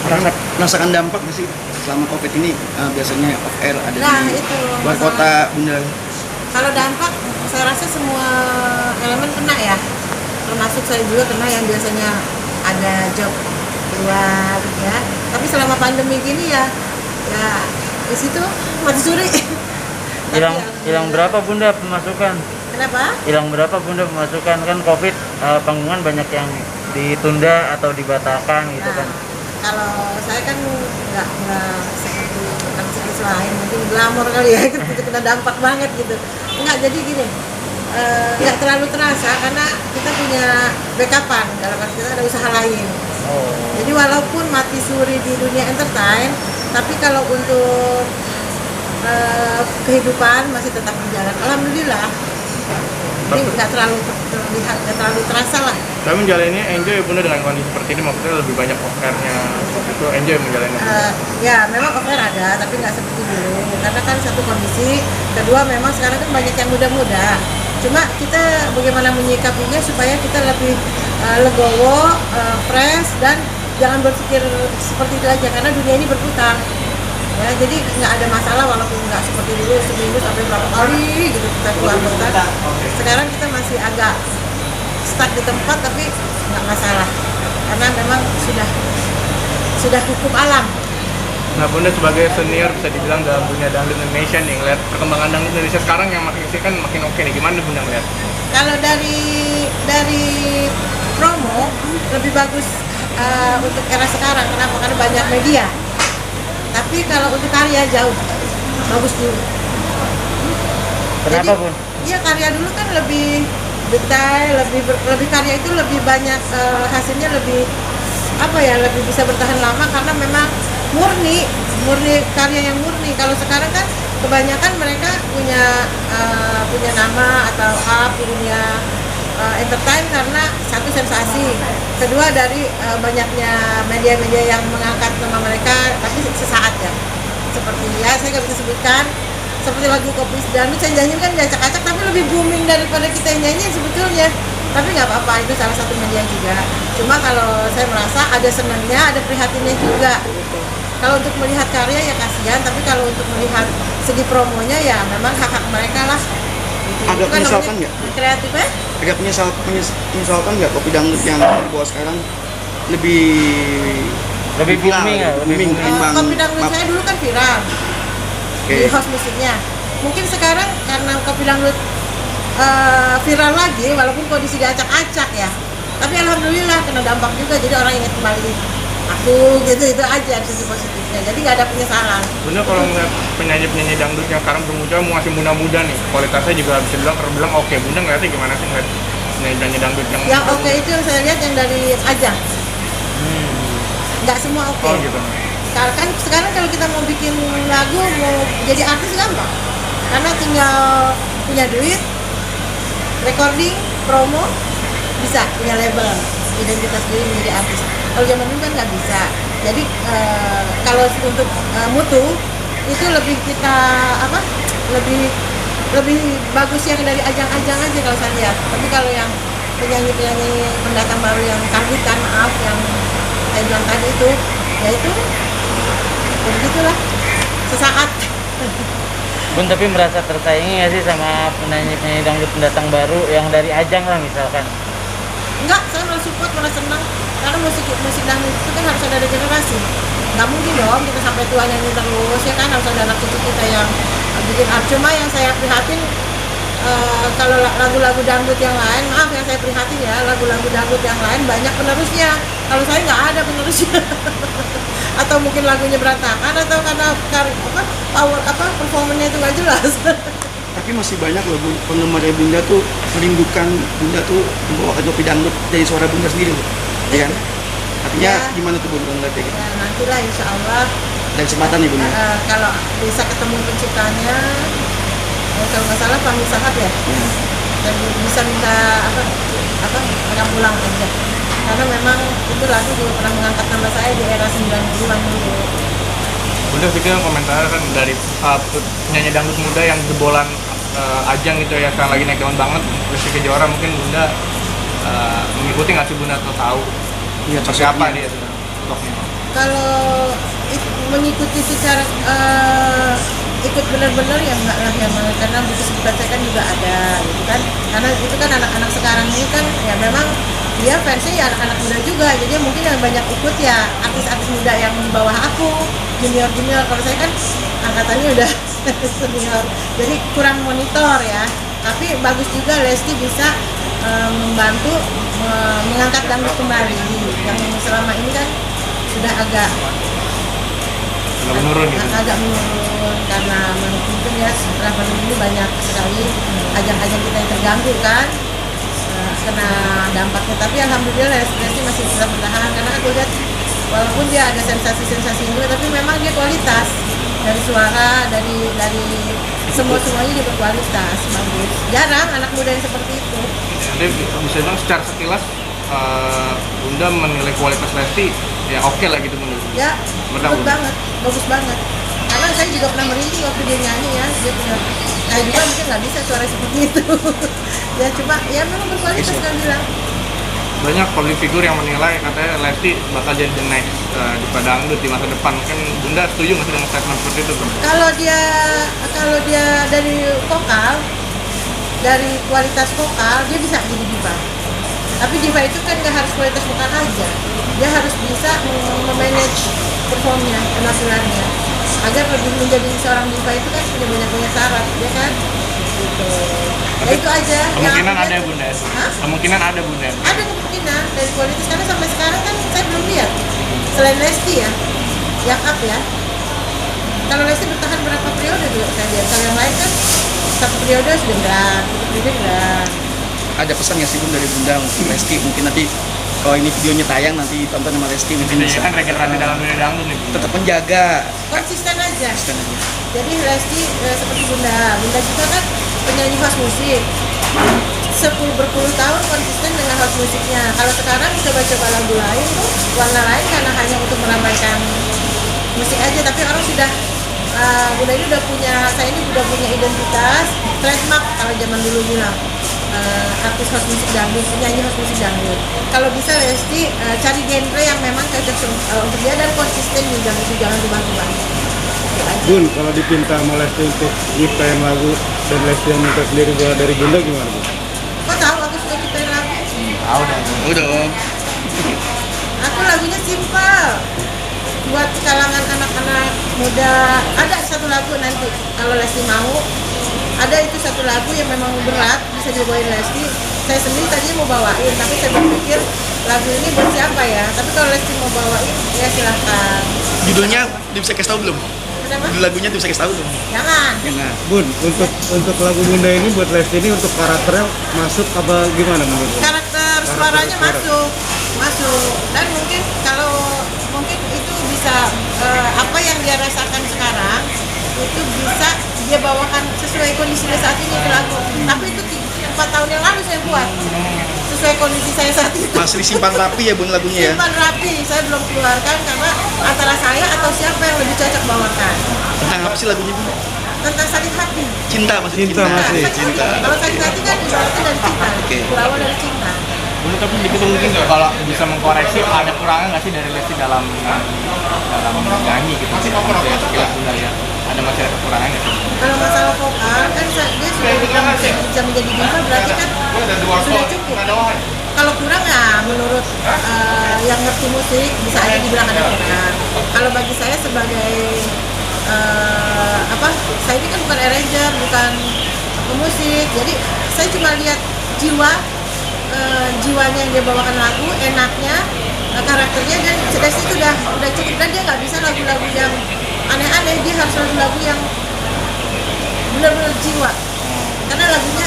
Merasakan dampak nggak sih selama COVID ini? Biasanya off air ada Nah, di itu luar kota Bunda. kalau dampak saya rasa semua elemen kena ya, termasuk saya juga kena yang biasanya ada job keluar ya, tapi selama pandemi gini ya di situ mati suri. Hilang berapa Bunda pemasukan? Kenapa? Hilang berapa Bunda pemasukan? Kan COVID panggungan banyak yang ditunda atau dibatalkan gitu kan. Kalau saya kan nggak seperti artis lain, mungkin glamor kali ya, itu kena dampak banget gitu. Enggak, jadi gini, nggak terlalu terasa karena kita punya backupan, dalam arti kita ada usaha lain. Jadi walaupun mati suri di dunia entertain, tapi kalau untuk kehidupan masih tetap berjalan. Alhamdulillah. Jadi nggak terlalu terlihat, nggak terlalu terasa lah. Tapi menjalannya enjoy ya Bunda dengan kondisi seperti ini, maksudnya lebih banyak offernya itu enjoy menjalannya. Ya memang offer ada, tapi nggak seperti dulu. Karena kan satu kondisi, kedua memang sekarang kan banyak yang muda-muda. Cuma kita bagaimana menyikapinya supaya kita lebih legowo, fresh, dan jangan berpikir seperti itu aja karena dunia ini berputar. Ya, jadi nggak ada masalah walaupun nggak seperti dulu seminggu sampai berapa kali gitu kita keluar kota. Sekarang kita masih agak stuck di tempat tapi nggak masalah karena memang sudah hukum alam. Nah Bunda sebagai senior bisa dibilang dalam dunia dangdut Indonesia nih, ngeliat perkembangan dangdut Indonesia sekarang yang makin oke nih, gimana Bunda ngeliat? Kalau dari promo lebih bagus untuk era sekarang, kenapa? Karena banyak media. Tapi kalau untuk karya jauh bagus dulu. Kenapa Bun? Iya, karya dulu kan lebih detail, lebih karya itu lebih banyak hasilnya lebih lebih bisa bertahan lama karena memang murni karya yang murni. Kalau sekarang kan kebanyakan mereka punya nama atau punya entertain karena satu sensasi, kedua dari banyaknya media-media yang mengangkat nama mereka tapi sesaat ya, seperti ya saya nggak bisa sebutkan, seperti lagu Kopi Dangdut saya nyanyi kan diacak-acak tapi lebih booming daripada kita yang nyanyi sebetulnya, tapi nggak apa-apa, itu salah satu media juga. Cuma kalau saya merasa ada senangnya, ada prihatinnya juga. Kalau untuk melihat karya ya kasihan, tapi kalau untuk melihat segi promonya ya memang hak-hak mereka lah. Agak menyesalkan nggak? Kreatif ya? Agak menyesalkan nggak Kopi Dangdut yang dibawa sekarang lebih booming ya? Booming ketimbang Kopi Dangdut saya dulu kan viral di host musiknya. Mungkin sekarang karena Kopi Dangdut viral lagi, walaupun kondisi diacak-acak ya. Tapi alhamdulillah kena dampak juga, jadi orang ingat kembali aku gitu, itu aja sisi positifnya. Jadi nggak ada penyesalan. Bunda kalau ngeliat penyanyi dangdut yang sekarang bermunculan masih muda-muda nih, kualitasnya juga bisa terbilang oke. Bunda ngeliatnya gimana sih ngeliat penyanyi dangdut yang oke itu yang saya lihat yang dari Ajang. Nggak semua oke. Oh gitu. Kan sekarang kalau kita mau bikin lagu, mau jadi artis gampang, karena tinggal punya duit, recording, promo, bisa punya label, identitas diri menjadi artis. Kalau zaman dulu kan nggak bisa. Jadi kalau untuk mutu itu lebih kita lebih bagus yang dari ajang-ajang aja kalau saya lihat. Tapi kalau yang penyanyi pendatang baru yang karbitan, maaf, yang saya bilang tadi itu, ya itu begitulah sesaat. Bun, tapi merasa tersaingi nggak sih sama penyanyi dangdut pendatang baru yang dari Ajang lah misalkan? Enggak, saya malah support, malah senang karena musik dangdut itu kan harus ada regenerasi. Nggak mungkin dong kita sampai tua nyanyi terus, ya kan, harus ada anak cucu kita yang bikin art. Cuma yang saya prihatin kalau lagu-lagu dangdut yang lain, maaf yang saya prihatin ya, lagu-lagu dangdut yang lain banyak penerusnya. Kalau saya nggak ada penerusnya. Atau mungkin lagunya berantakan atau karena performanya itu nggak jelas. Tapi masih banyak loh penggemar Bunda tuh merindukan Bunda tuh membawakan Kopi Dangdut dari suara Bunda sendiri loh, ya kan? Artinya gimana tuh Bunda ngeliatnya gitu? Ya, nantilah insya Allah. Dan kesempatan nih Bunda. Kalau bisa ketemu penciptanya, kalau nggak salah Fahmi Sahab ya, dan bisa minta pengen pulang aja. Karena memang itu lagu juga pernah mengangkat nama saya di era 90-an dulu. Bunda pikir komentar kan dari penyanyi dangdut muda yang jebolan Ajang gitu ya, sekarang lagi naik daun banget, Lesti Kejora, mungkin Bunda mengikuti nggak sih Bunda atau tahu Iya, siapa dia sosoknya? kalau mengikuti secara ikut benar-benar ya enggak lah ya, karena buku sebutan saya kan juga ada gitu kan, karena itu kan anak-anak sekarang ini kan ya memang dia fansnya ya anak-anak muda juga, jadi mungkin yang banyak ikut ya artis-artis muda yang di bawah aku, junior-junior. Kalau saya kan angkatannya udah senior, jadi kurang monitor ya. Tapi bagus juga Lesti bisa membantu mengangkat dangdut kembali yang selama ini kan sudah agak menurun gitu. agak menurun karena mungkin ya setelah pandemi ini banyak sekali ajang-ajang kita yang terganggu kan, kena dampaknya. Tapi alhamdulillah Lesti masih bisa bertahan, karena aku lihat walaupun dia ada sensasi-sensasi juga, tapi memang dia kualitas dari suara, dari semuanya juga kualitas bagus. Jarang anak muda yang seperti itu. Jadi bisa bilang secara sekilas Bunda menilai kualitas Lesti ya oke lah gitu menurut. Ya, Benar, bagus banget. Karena saya juga pernah merintih waktu dia nyanyi ya, dia punya, saya juga mungkin nggak bisa suara seperti itu. Ya cuma, ya memang berkualitas kan bilang. Banyak public figure yang menilai katanya Lesti bakal jadi the next di dangdut di masa depan. Kan Bunda setuju nggak sih dengan statement seperti itu? Kalau dia dari vokal, dari kualitas vokal dia bisa jadi diva. Tapi diva itu kan nggak harus kualitas vokal aja, dia harus bisa memanage performnya, penampilannya, agar lebih menjadi seorang diva itu kan punya banyak syarat, ya kan? Gitu. Ya itu aja. Kemungkinan Yang ada ya Bunda. Hah? Kemungkinan ada Bunda. Ada kemungkinan dari kualitas, karena sampai sekarang kan saya belum lihat selain Lesti ya, yang up ya. Kalau Lesti bertahan berapa periode juga saya lihat. Kalau yang lain kan satu periode sudah enggak, satu periode enggak. Ada pesan nggak sih Bun dari Bunda untuk Lesti? Mungkin nanti kalau ini videonya tayang nanti tonton sama Lesti, mungkin Ini bisa kan regenerasi dalam dunia dangdut nih. tetap menjaga Konsisten aja. konsisten aja. Jadi Lesti seperti Bunda juga kan penyanyi house musik. Berpuluh tahun konsisten dengan house musiknya. Kalau sekarang coba-coba lagu lain tuh, warna lain, karena hanya untuk meramaikan musik aja. Tapi orang sudah Bunda ini udah punya, saya ini udah punya identitas, trademark kalau zaman dulu bilang. Artis house musik dangdut, penyanyi house musik dangdut. Kalau bisa Lesti cari genre yang memang cocok untuk dia dan konsisten di dangdut, jangan ubah-ubah. Bun, kalau dipinta sama Lesti untuk nyiptain lagu dan Lesti yang minta sendiri dari Bunda gimana Bun? Kok tahu aku suka ciptain lagu? Tahu dong. Udah. Aku lagunya simpel, buat kalangan anak-anak muda. Ada satu lagu nanti kalau Lesti mau, ada itu satu lagu yang memang berat, bisa dibawain Lesti. Saya sendiri tadinya mau bawain, tapi saya berpikir lagu ini buat siapa ya. Tapi kalau Lesti mau bawain, ya silahkan. Judulnya bisa kasih tahu belum? Kenapa? Judul lagunya bisa kasih tahu belum? Jangan. Jangan. Bun, untuk lagu Bunda ini buat Lesti ini untuk karakternya masuk apa gimana menurut Bun? Karakter suaranya masuk. Dan mungkin kalau itu bisa apa yang dia rasakan sekarang itu bisa dia bawakan sesuai kondisi dia saat ini ke lagu. Tapi itu 4 tahun yang lalu saya buat sesuai kondisi saya saat itu. Masih disimpan rapi ya Bun lagunya ya? Simpan rapi, saya belum keluarkan karena antara saya atau siapa yang lebih cocok bawakan. Tentang apa sih lagunya Bun? Tentang sakit hati. Cinta masih Cinta masih. Cinta. Kalau sakit hati kan ibaratnya dari cinta. Oke. Berawal dari cinta. Bunda tapi dikit mungkin nggak kalau bisa mengkoreksi ada kurangnya nggak sih dari Lesti dalam nyanyi gitu? Sekilas Bunda ya. Ada masih ada kekurangan nggak sih? Kalau masalah vokal kan dia sudah bisa menjadi diva, berarti kan sudah cukup. Kalau kurang ya menurut yang ngerti musik bisa aja dibilang ada kurang. Kalau bagi saya sebagai saya ini kan bukan arranger, bukan pemusik, jadi saya cuma lihat jiwanya yang dia bawakan lagu, enaknya, karakternya, dan Lesti itu udah cukup. Dan dia nggak bisa lagu-lagu yang aneh-aneh, dia harus lagu-lagu yang benar-benar jiwa, karena lagunya